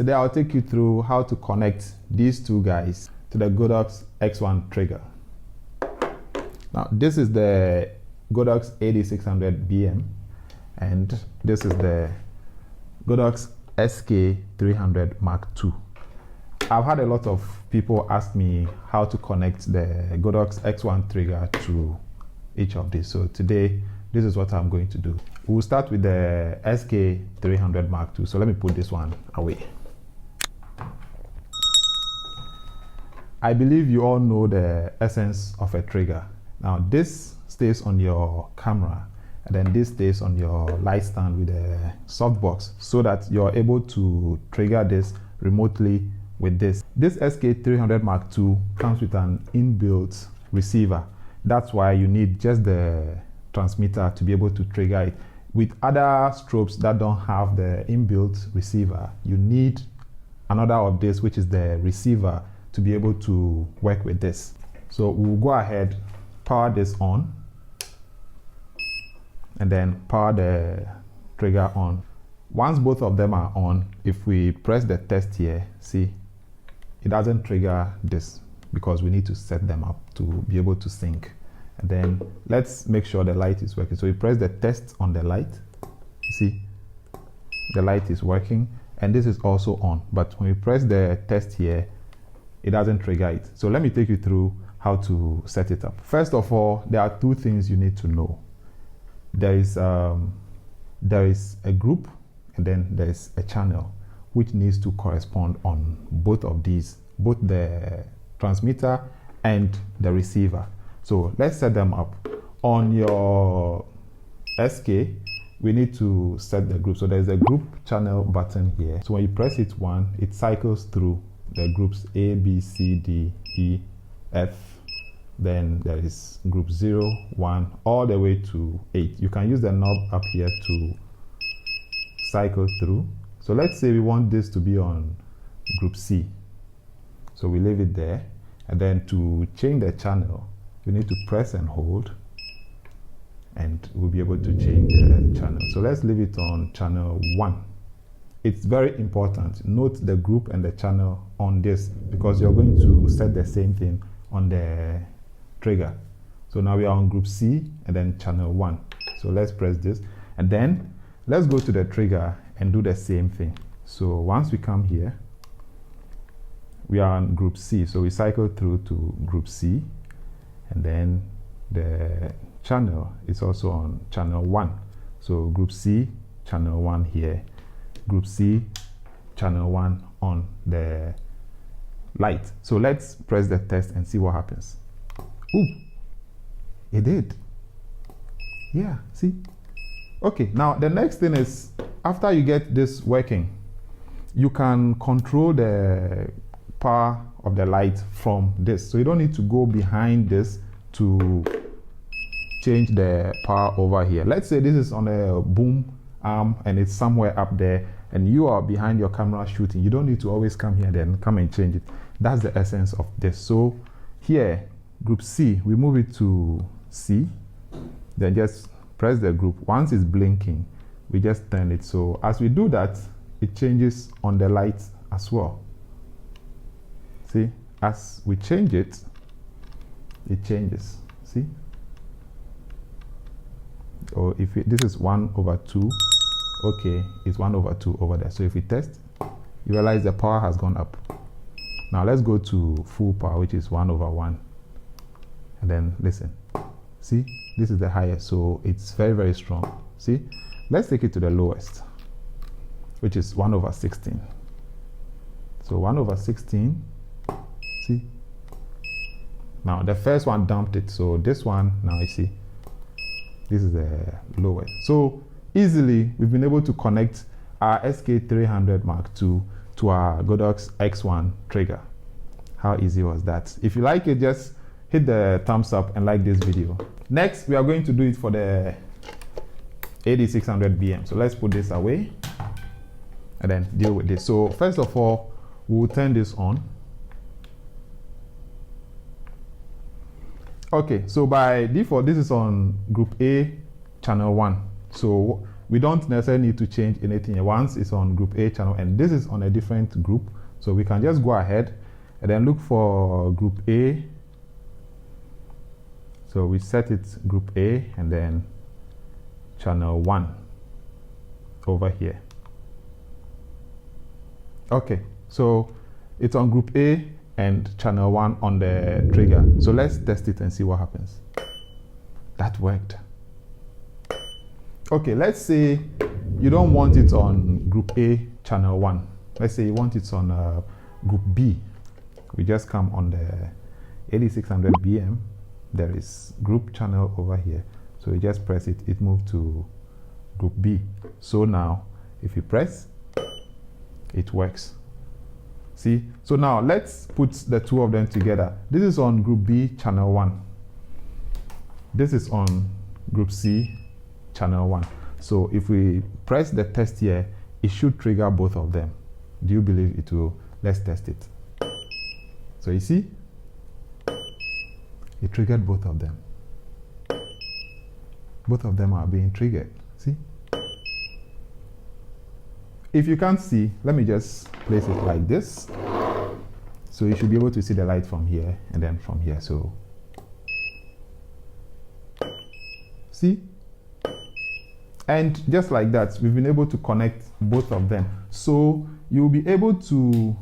Today I'll take you through how to connect these two guys to the Godox X1 trigger. Now this is the Godox AD600BM and this is the Godox SK300 Mark II. I've had a lot of people ask me how to connect the Godox X1 trigger to each of these. So today, this is what I'm going to do. We'll start with the SK300 Mark II. So let me put this one away. I believe you all know the essence of a trigger. Now this stays on your camera and then this stays on your light stand with a softbox so that you're able to trigger this remotely with this. This SK300 Mark II comes with an inbuilt receiver. That's why you need just the transmitter to be able to trigger it. With other strobes that don't have the inbuilt receiver, you need another of this, which is the receiver, to be able to work with this. So we'll go ahead, power this on, and then power the trigger on. Once both of them are on, if we press the test here, see, it doesn't trigger this because we need to set them up to be able to sync. And then let's make sure the light is working. So we press the test on the light. You see, the light is working and this is also on. But when we press the test here, it doesn't trigger it. So let me take you through how to set it up. First of all, there are two things you need to know. There is a group and then there is a channel which needs to correspond on both of these, both the transmitter and the receiver. So let's set them up. On your SK, we need to set the group. So there's a group channel button here. So when you press it once, it cycles through the groups A, B, C, D, E, F. Then there is group 0, 1, all the way to 8. You can use the knob up here to cycle through. So let's say we want this to be on group C. So we leave it there. And then to change the channel, you need to press and hold. And we'll be able to change the channel. So let's leave it on channel 1. It's very important. Note the group and the channel on this because you're going to set the same thing on the trigger. So now we are on group C and then channel 1. So let's press this. And then let's go to the trigger and do the same thing. So once we come here, we are on group C. So we cycle through to group C. And then the channel is also on channel 1. So group C, channel 1 here. Group C, channel 1 on the light. So let's press the test and see what happens. Ooh, it did. Yeah, see? Okay, now the next thing is, after you get this working, you can control the power of the light from this. So you don't need to go behind this to change the power over here. Let's say this is on a boom arm and it's somewhere up there and you are behind your camera shooting. You don't need to always come here and then come and change it. That's the essence of this. So here, group C, we move it to C, then just press the group. Once it's blinking, we just turn it. So as we do that, it changes on the light as well. See, as we change it, it changes. See? Or if this is 1/2, okay, it's 1/2 over there. So if we test, you realize the power has gone up. Now let's go to full power, which is 1/1. And then listen. See, this is the highest, so it's very, very strong. See, let's take it to the lowest, which is 1/16. So 1/16, see? Now the first one dumped it, so this one, now you see, this is the lowest. So easily, we've been able to connect our SK300 Mark II to our Godox X1 trigger. How easy was that? If you like it, just hit the thumbs up and like this video. Next, we are going to do it for the AD600BM. So let's put this away and then deal with this. So first of all, we'll turn this on. Okay, so by default, this is on group A, channel 1. So we don't necessarily need to change anything. Once it's on group A channel and this is on a different group, so we can just go ahead and then look for group A. So we set it group A and then channel 1 over here. Okay, so it's on group A and channel 1 on the trigger. So let's test it and see what happens. That worked. Okay, let's say you don't want it on group A channel 1. Let's say you want it on group B. We just come on the AD600BM. There is group channel over here. So you just press it, it moved to group B. So now, if you press, it works. See? So now let's put the two of them together. This is on group B channel 1. This is on group C channel 1. So if we press the test here, it should trigger both of them. Do you believe it will? Let's test it. So you see, it triggered both of them. Both of them are being triggered. See? If you can't see, let me just place it like this. So you should be able to see the light from here and then from here. So see? And just like that, we've been able to connect both of them. So you'll be able to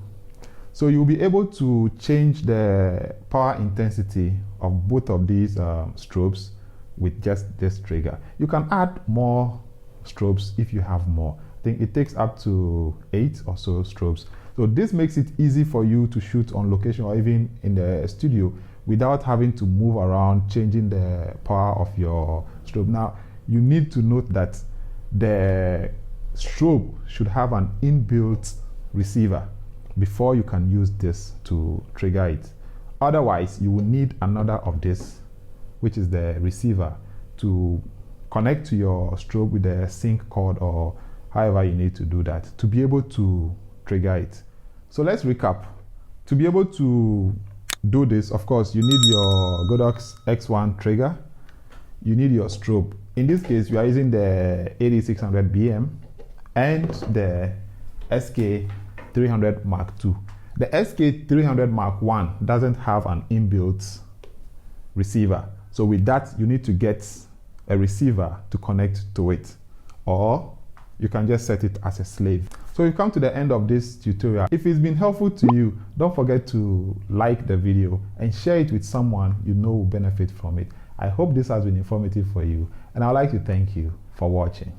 change the power intensity of both of these strobes with just this trigger. You can add more strobes if you have more. I think it takes up to 8 or so strobes. So this makes it easy for you to shoot on location or even in the studio without having to move around, changing the power of your strobe. Now, you need to note that the strobe should have an inbuilt receiver before you can use this to trigger it. Otherwise, you will need another of this, which is the receiver, to connect to your strobe with the sync cord or however you need to do that to be able to trigger it. So let's recap. To be able to do this, of course, you need your Godox X1 trigger. You need your strobe. In this case, we are using the AD600BM and the SK300 Mark II. The SK300 Mark I doesn't have an inbuilt receiver. So with that, you need to get a receiver to connect to it, or you can just set it as a slave. So we've come to the end of this tutorial. If it's been helpful to you, don't forget to like the video and share it with someone you know will benefit from it. I hope this has been informative for you, and I'd like to thank you for watching.